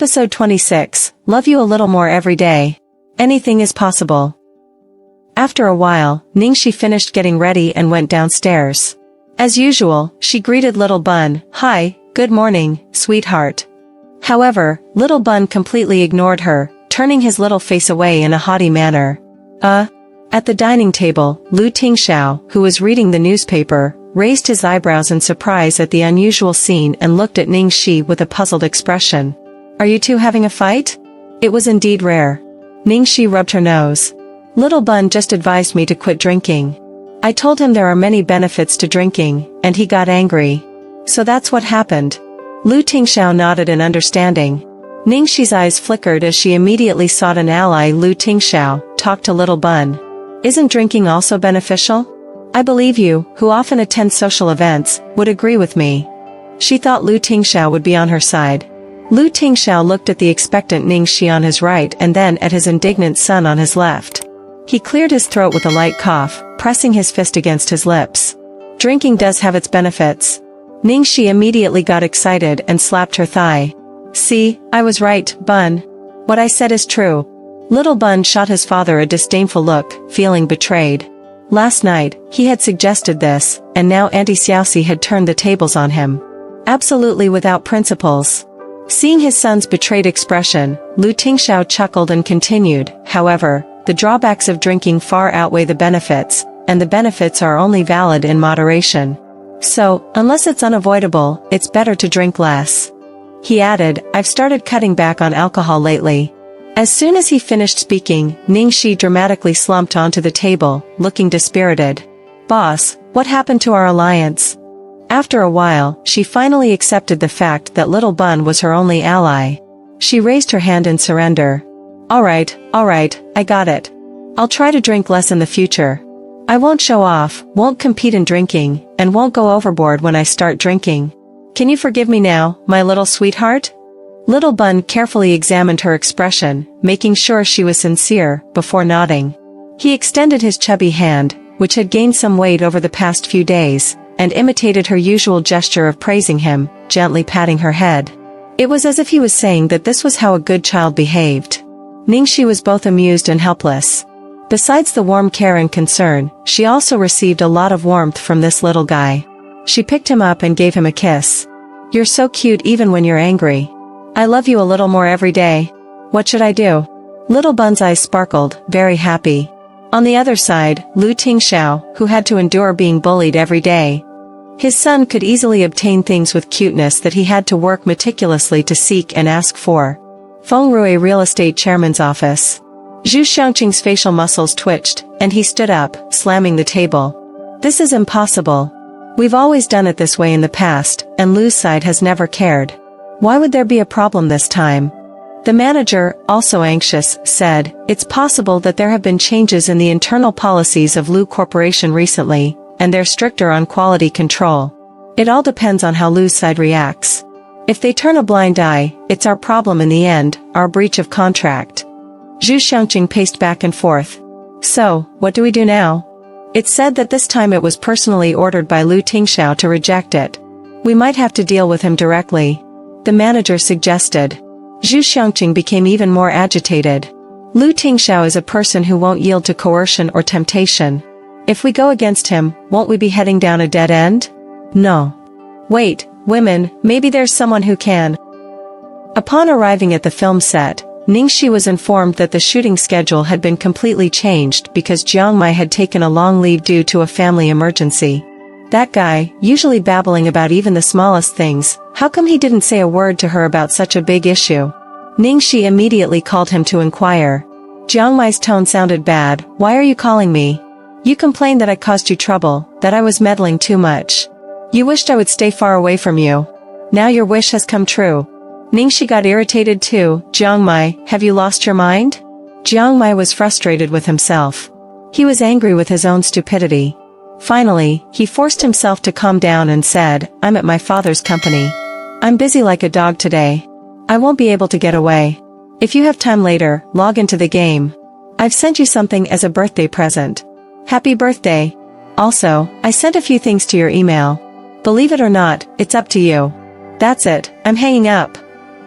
Episode 26, Love You a Little More Every Day. Anything is possible. After a while, Ningxi finished getting ready and went downstairs. As usual, she greeted Little Bun, "Hi, good morning, sweetheart." However, Little Bun completely ignored her, turning his little face away in a haughty manner. At the dining table, Lu Tingxiao, who was reading the newspaper, raised his eyebrows in surprise at the unusual scene and looked at Ningxi with a puzzled expression. "Are you two having a fight?" It was indeed rare. Ningxi rubbed her nose. "Little Bun just advised me to quit drinking. I told him there are many benefits to drinking, and he got angry. So that's what happened." Lu Tingxiao nodded in understanding. Ningxi's eyes flickered as she immediately sought an ally. Lu Tingxiao, talk to Little Bun. "Isn't drinking also beneficial? I believe you, who often attend social events, would agree with me." She thought Lu Tingxiao would be on her side. Lu Tingxiao looked at the expectant Ningxi on his right and then at his indignant son on his left. He cleared his throat with a light cough, pressing his fist against his lips. "Drinking does have its benefits." Ningxi immediately got excited and slapped her thigh. "See, I was right, Bun. What I said is true." Little Bun shot his father a disdainful look, feeling betrayed. Last night, he had suggested this, and now Auntie Xiaoxi had turned the tables on him. Absolutely without principles. Seeing his son's betrayed expression, Lu Tingxiao chuckled and continued, "However, the drawbacks of drinking far outweigh the benefits, and the benefits are only valid in moderation. So, unless it's unavoidable, it's better to drink less." He added, "I've started cutting back on alcohol lately." As soon as he finished speaking, Ningxi dramatically slumped onto the table, looking dispirited. "Boss, what happened to our alliance?" After a while, she finally accepted the fact that Little Bun was her only ally. She raised her hand in surrender. All right, I got it. I'll try to drink less in the future. I won't show off, won't compete in drinking, and won't go overboard when I start drinking. Can you forgive me now, my little sweetheart?" Little Bun carefully examined her expression, making sure she was sincere, before nodding. He extended his chubby hand, which had gained some weight over the past few days, and imitated her usual gesture of praising him, gently patting her head. It was as if he was saying that this was how a good child behaved. Ningxi was both amused and helpless. Besides the warm care and concern, she also received a lot of warmth from this little guy. She picked him up and gave him a kiss. "You're so cute even when you're angry. I love you a little more every day. What should I do?" Little Bun's eyes sparkled, very happy. On the other side, Lu Tingxiao, who had to endure being bullied every day. His son could easily obtain things with cuteness that he had to work meticulously to seek and ask for. Fengrui real estate chairman's office. Zhu Xiangqing's facial muscles twitched, and he stood up, slamming the table. "This is impossible. We've always done it this way in the past, and Lu's side has never cared. Why would there be a problem this time?" The manager, also anxious, said, "It's possible that there have been changes in the internal policies of Lu Corporation recently, and they're stricter on quality control. It all depends on how Lu's side reacts. If they turn a blind eye, it's our problem in the end, our breach of contract." Zhu Xiangqing paced back and forth. "So, what do we do now?" It's said that this time it was personally ordered by Lu Tingxiao to reject it. "We might have to deal with him directly," the manager suggested. Zhu Xiangqing became even more agitated. Lu Tingxiao is a person who won't yield to coercion or temptation. If we go against him, won't we be heading down a dead end? No. Wait, women, maybe there's someone who can. Upon arriving at the film set, Ningxi was informed that the shooting schedule had been completely changed because Jiong had taken a long leave due to a family emergency. That guy, usually babbling about even the smallest things, how come he didn't say a word to her about such a big issue? Ningxi immediately called him to inquire. Jiong tone sounded bad. "Why are you calling me? You complained that I caused you trouble, that I was meddling too much. You wished I would stay far away from you. Now your wish has come true." Ningxi got irritated too. "Jiong, have you lost your mind?" Jiong was frustrated with himself. He was angry with his own stupidity. Finally, he forced himself to calm down and said, "I'm at my father's company. I'm busy like a dog today. I won't be able to get away. If you have time later, log into the game. I've sent you something as a birthday present. Happy birthday. Also, I sent a few things to your email. Believe it or not, it's up to you. That's it, I'm hanging up."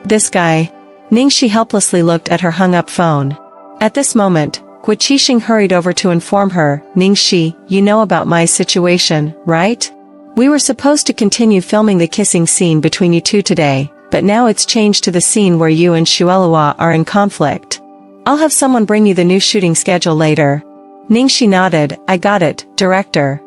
This guy. Ningxi helplessly looked at her hung-up phone. At this moment, Gui Qixing hurried over to inform her, Ningxi, you know about my situation, right? We were supposed to continue filming the kissing scene between you two today, but now it's changed to the scene where you and Shuelua are in conflict. I'll have someone bring you the new shooting schedule later. Ningxi nodded, I got it, director.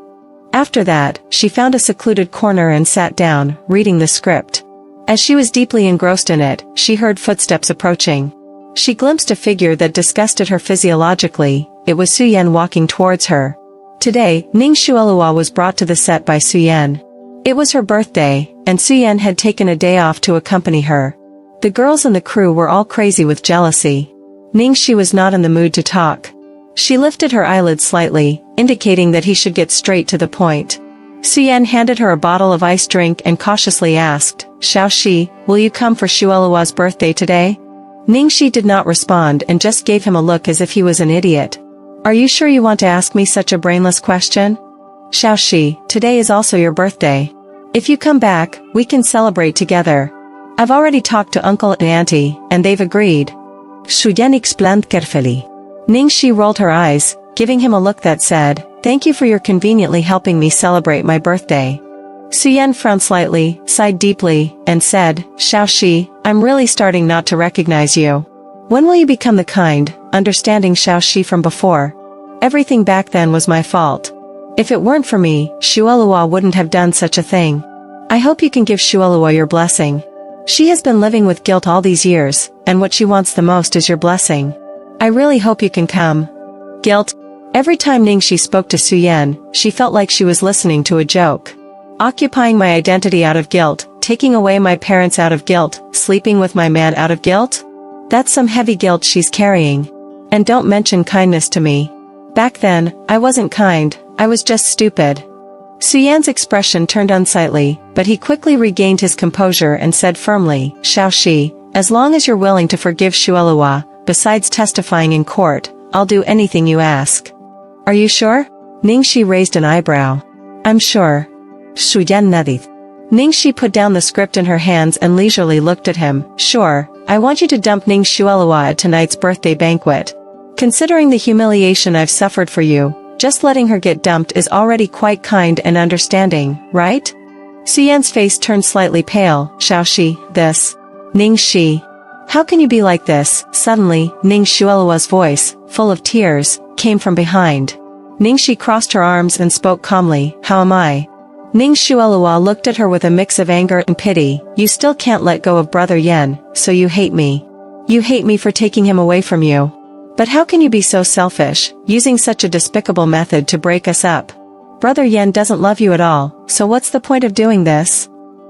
After that, she found a secluded corner and sat down, reading the script. As she was deeply engrossed in it, she heard footsteps approaching. She glimpsed a figure that disgusted her physiologically. It was Suyen walking towards her. Today, Ning Shuelua was brought to the set by Suyen. It was her birthday, and Suyen had taken a day off to accompany her. The girls in the crew were all crazy with jealousy. Ningxi was not in the mood to talk. She lifted her eyelids slightly, indicating that he should get straight to the point. Suyen handed her a bottle of iced drink and cautiously asked, Xiaoxi, will you come for Shuelua's birthday today? Ningxi did not respond and just gave him a look as if he was an idiot. Are you sure you want to ask me such a brainless question? Xiaoxi, today is also your birthday. If you come back, we can celebrate together. I've already talked to uncle and auntie, and they've agreed. Suyen explained carefully. Ningxi rolled her eyes, giving him a look that said, thank you for your conveniently helping me celebrate my birthday. Suyen frowned slightly, sighed deeply, and said, Xiaoxi, I'm really starting not to recognize you. When will you become the kind, understanding Xiaoxi from before? Everything back then was my fault. If it weren't for me, Shuelua wouldn't have done such a thing. I hope you can give Shuelua your blessing. She has been living with guilt all these years, and what she wants the most is your blessing. I really hope you can come. Guilt? Every time Ningxi spoke to Suyen, she felt like she was listening to a joke. Occupying my identity out of guilt, taking away my parents out of guilt, sleeping with my man out of guilt? That's some heavy guilt she's carrying. And don't mention kindness to me. Back then, I wasn't kind, I was just stupid. Suyen's expression turned unsightly, but he quickly regained his composure and said firmly, Xiaoxi, as long as you're willing to forgive Shuelua, besides testifying in court, I'll do anything you ask. Are you sure? Ningxi raised an eyebrow. I'm sure. Suyen nodded. Ningxi put down the script in her hands and leisurely looked at him. Sure, I want you to dump Ning Shuelua at tonight's birthday banquet. Considering the humiliation I've suffered for you, just letting her get dumped is already quite kind and understanding, right? Suyen's face turned slightly pale. Xiaoxi, this. Ningxi. How can you be like this? Suddenly, Ning Shuelua's voice, full of tears, came from behind. Ningxi crossed her arms and spoke calmly, how am I? Ning Shuelua looked at her with a mix of anger and pity. You still can't let go of Brother Yan, so you hate me. You hate me for taking him away from you. But how can you be so selfish, using such a despicable method to break us up? Brother Yan doesn't love you at all, so what's the point of doing this?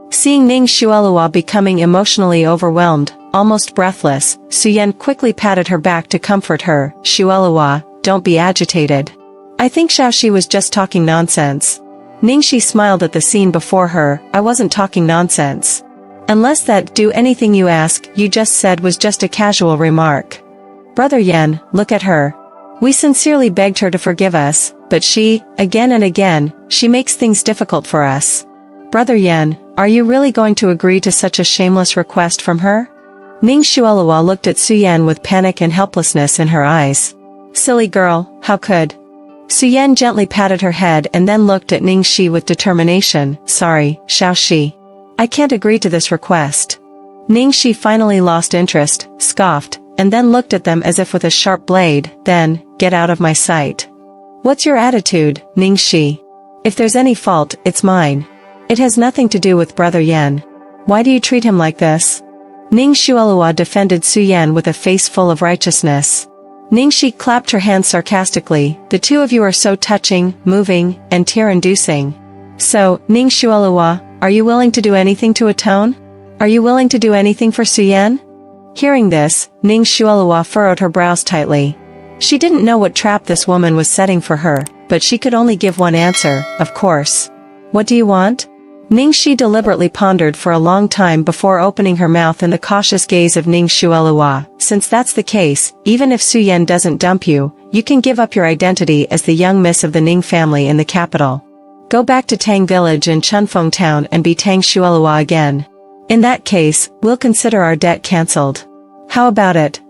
Seeing Ning Shuelua becoming emotionally overwhelmed, almost breathless, Suyen quickly patted her back to comfort her. Shuelua, don't be agitated. I think Xiaoxi was just talking nonsense. Ningxi smiled at the scene before her. I wasn't talking nonsense. Unless that do anything you ask you just said was just a casual remark. Brother Yan, look at her. We sincerely begged her to forgive us, but she, again and again, she makes things difficult for us. Brother Yan, are you really going to agree to such a shameless request from her? Ning Shuelua looked at Suyen with panic and helplessness in her eyes. Silly girl, how could? Suyen gently patted her head and then looked at Ningxi with determination. Sorry, Xiaoxi. I can't agree to this request. Ningxi finally lost interest, scoffed, and then looked at them as if with a sharp blade. Then, get out of my sight. What's your attitude, Ningxi? If there's any fault, it's mine. It has nothing to do with Brother Yan. Why do you treat him like this? Ning Shuelua defended Suyen with a face full of righteousness. Ningxi clapped her hands sarcastically. The two of you are so touching, moving, and tear-inducing. So, Ning Shuelua, are you willing to do anything to atone? Are you willing to do anything for Suyen? Hearing this, Ning Shuelua furrowed her brows tightly. She didn't know what trap this woman was setting for her, but she could only give one answer, of course. What do you want? Ningxi deliberately pondered for a long time before opening her mouth in the cautious gaze of Ning Shuelua. Since that's the case, even if Suyen doesn't dump you, you can give up your identity as the young miss of the Ning family in the capital. Go back to Tang Village in Chunfeng Town and be Tang Shuelua again. In that case, we'll consider our debt cancelled. How about it?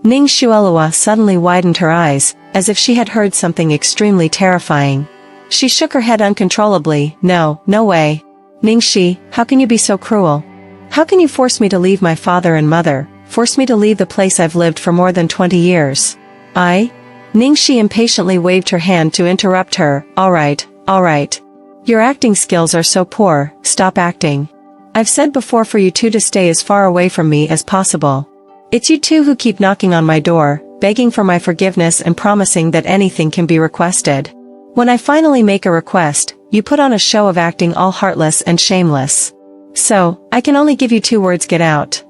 Ning Xuelua suddenly widened her eyes, as if she had heard something extremely terrifying. She shook her head uncontrollably. No, no way. Ningxi, how can you be so cruel? How can you force me to leave my father and mother, force me to leave the place I've lived for more than 20 years? Ningxi impatiently waved her hand to interrupt her. All right. Your acting skills are so poor, stop acting. I've said before for you two to stay as far away from me as possible. It's you two who keep knocking on my door, begging for my forgiveness and promising that anything can be requested. When I finally make a request, you put on a show of acting all heartless and shameless. So, I can only give you 2 words: get out.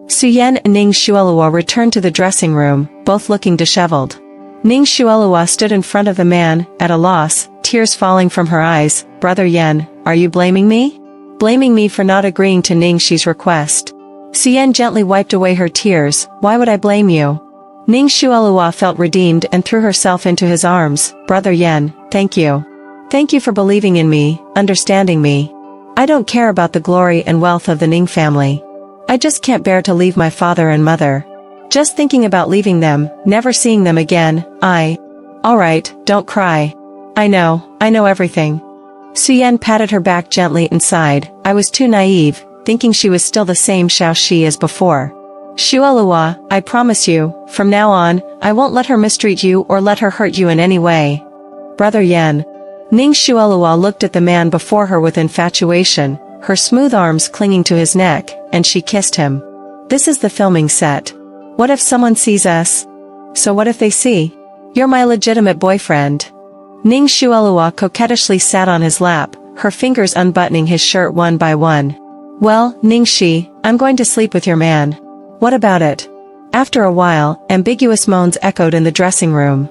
Suyen and Ning Xuelua returned to the dressing room, both looking disheveled. Ning Xuelua stood in front of the man, at a loss, tears falling from her eyes. Brother Yan, are you blaming me? Blaming me for not agreeing to Ningxi's request. Suyen gently wiped away her tears. Why would I blame you? Ning Xuelua felt redeemed and threw herself into his arms. Brother Yan, thank you. Thank you for believing in me, understanding me. I don't care about the glory and wealth of the Ning family. I just can't bear to leave my father and mother. Just thinking about leaving them, never seeing them again, Alright, don't cry. I know everything. Suyen patted her back gently and sighed. I was too naive, thinking she was still the same Xiaoxi as before. Xuelua, I promise you, from now on, I won't let her mistreat you or let her hurt you in any way. Brother Yan. Ning Xuelua looked at the man before her with infatuation, her smooth arms clinging to his neck, and she kissed him. This is the filming set. What if someone sees us? So what if they see? You're my legitimate boyfriend. Ning Xuelua coquettishly sat on his lap, her fingers unbuttoning his shirt one by one. Well, Ningxi, I'm going to sleep with your man. What about it? After a while, ambiguous moans echoed in the dressing room.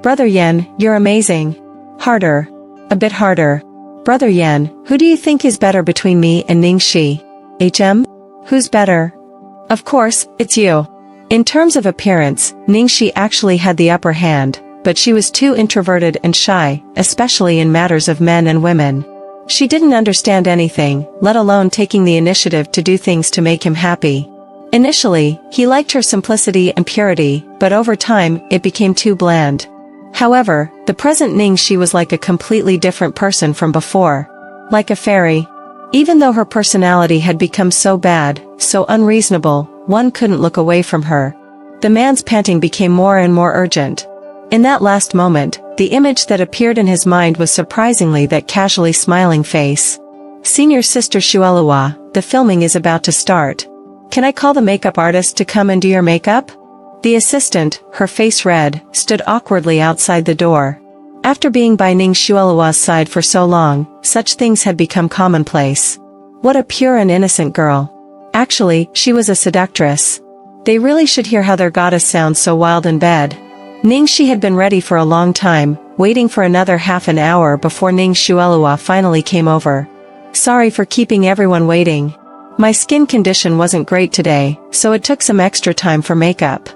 Brother Yan, you're amazing. Harder. A bit harder. Brother Yan, who do you think is better between me and Ningxi? Who's better? Of course, it's you. In terms of appearance, Ningxi actually had the upper hand, but she was too introverted and shy, especially in matters of men and women. She didn't understand anything, let alone taking the initiative to do things to make him happy. Initially, he liked her simplicity and purity, but over time, it became too bland. However, the present Ningxi was like a completely different person from before. Like a fairy. Even though her personality had become so bad, so unreasonable, one couldn't look away from her. The man's panting became more and more urgent. In that last moment, the image that appeared in his mind was surprisingly that casually smiling face. Senior Sister Xuelua, the filming is about to start. Can I call the makeup artist to come and do your makeup? The assistant, her face red, stood awkwardly outside the door. After being by Ning Xuelua's side for so long, such things had become commonplace. What a pure and innocent girl. Actually, she was a seductress. They really should hear how their goddess sounds so wild in bed. Ningxi had been ready for a long time, waiting for another half an hour before Ning Xuelua finally came over. Sorry for keeping everyone waiting. My skin condition wasn't great today, so it took some extra time for makeup.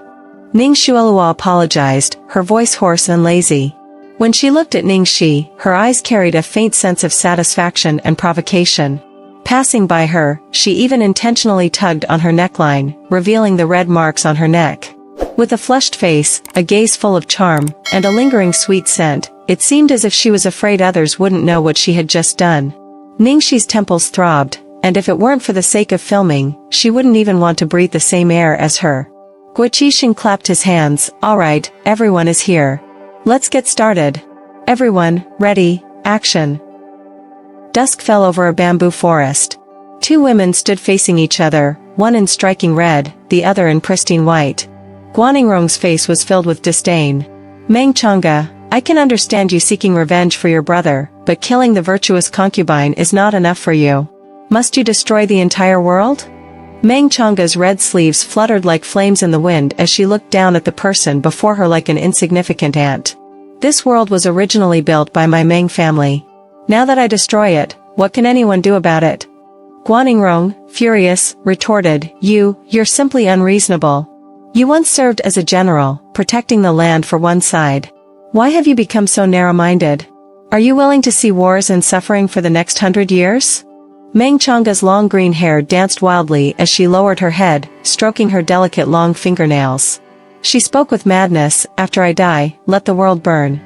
Ning Xuelua apologized, her voice hoarse and lazy. When she looked at Ningxi, her eyes carried a faint sense of satisfaction and provocation. Passing by her, she even intentionally tugged on her neckline, revealing the red marks on her neck. With a flushed face, a gaze full of charm, and a lingering sweet scent, it seemed as if she was afraid others wouldn't know what she had just done. Ningxi's temples throbbed, and if it weren't for the sake of filming, she wouldn't even want to breathe the same air as her. Guoqixing clapped his hands. Alright, everyone is here. Let's get started. Everyone, ready, action. Dusk fell over a bamboo forest. 2 women stood facing each other, one in striking red, the other in pristine white. Guaningrong's face was filled with disdain. Meng Chang'e, I can understand you seeking revenge for your brother, but killing the virtuous concubine is not enough for you. Must you destroy the entire world? Meng Chang'e's red sleeves fluttered like flames in the wind as she looked down at the person before her like an insignificant ant. This world was originally built by my Meng family. Now that I destroy it, what can anyone do about it? Guaningrong, furious, retorted, You're simply unreasonable. You once served as a general, protecting the land for one side. Why have you become so narrow-minded? Are you willing to see wars and suffering for the next 100 years? Meng Changa's long green hair danced wildly as she lowered her head, stroking her delicate long fingernails. She spoke with madness, "After I die, let the world burn."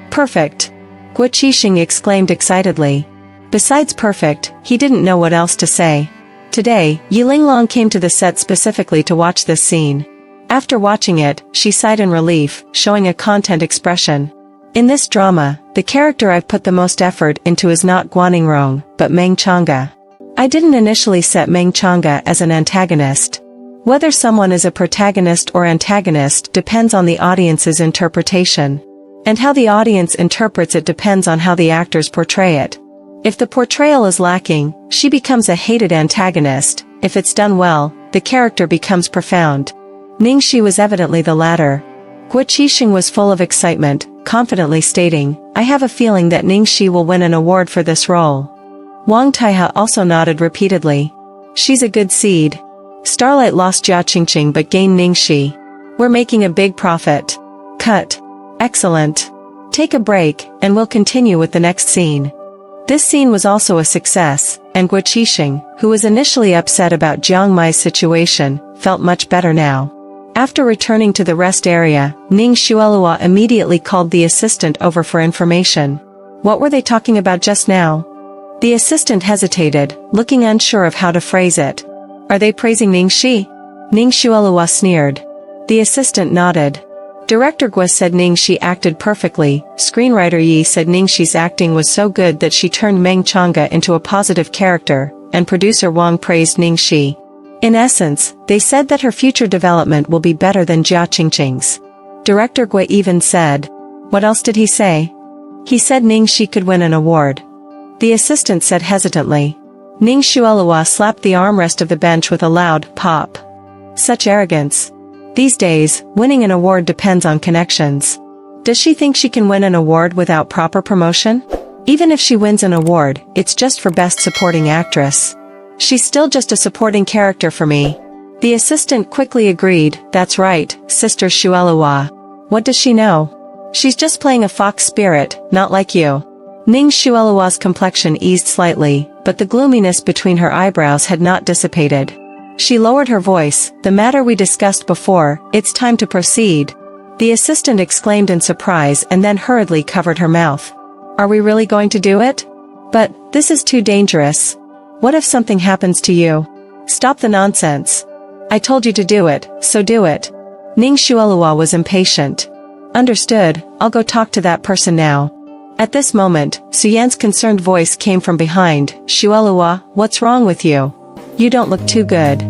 "Perfect!" Guo Qixing exclaimed excitedly. Besides perfect, he didn't know what else to say. Today, Yilinglong came to the set specifically to watch this scene. After watching it, she sighed in relief, showing a content expression. In this drama, the character I've put the most effort into is not Guaningrong, but Meng Changa. I didn't initially set Meng Changa as an antagonist. Whether someone is a protagonist or antagonist depends on the audience's interpretation. And how the audience interprets it depends on how the actors portray it. If the portrayal is lacking, she becomes a hated antagonist. If it's done well, the character becomes profound. Ningxi was evidently the latter. Guo Qixing was full of excitement, confidently stating, "I have a feeling that Ningxi will win an award for this role." Wang Taiha also nodded repeatedly. "She's a good seed." Starlight lost Jia Qingqing but gained Ningxi. "We're making a big profit." Cut. Excellent. Take a break, and we'll continue with the next scene. This scene was also a success, and Guo Qixing, who was initially upset about Jiong Mai's situation, felt much better now. After returning to the rest area, Ning Xuelua immediately called the assistant over for information. What were they talking about just now? The assistant hesitated, looking unsure of how to phrase it. Are they praising Ningxi? Ning Xuelua sneered. The assistant nodded. Director Guo said Ningxi acted perfectly. Screenwriter Yi said Ningxi's acting was so good that she turned Meng Changa into a positive character, and producer Wang praised Ningxi. In essence, they said that her future development will be better than Jia Qingqing's. Director Guo even said. What else did he say? He said Ningxi could win an award. The assistant said hesitantly. Ning Xuelua slapped the armrest of the bench with a loud pop. Such arrogance. These days, winning an award depends on connections. Does she think she can win an award without proper promotion? Even if she wins an award, it's just for Best Supporting Actress. She's still just a supporting character for me. The assistant quickly agreed, that's right, Sister Xuelua. What does she know? She's just playing a fox spirit, not like you. Ning Xuelua's complexion eased slightly, but the gloominess between her eyebrows had not dissipated. She lowered her voice, the matter we discussed before, it's time to proceed. The assistant exclaimed in surprise and then hurriedly covered her mouth. Are we really going to do it? But, this is too dangerous. What if something happens to you? Stop the nonsense. I told you to do it, so do it. Ning Xuelua was impatient. Understood, I'll go talk to that person now. At this moment, Suyan's concerned voice came from behind. Xuelua, what's wrong with you? You don't look too good.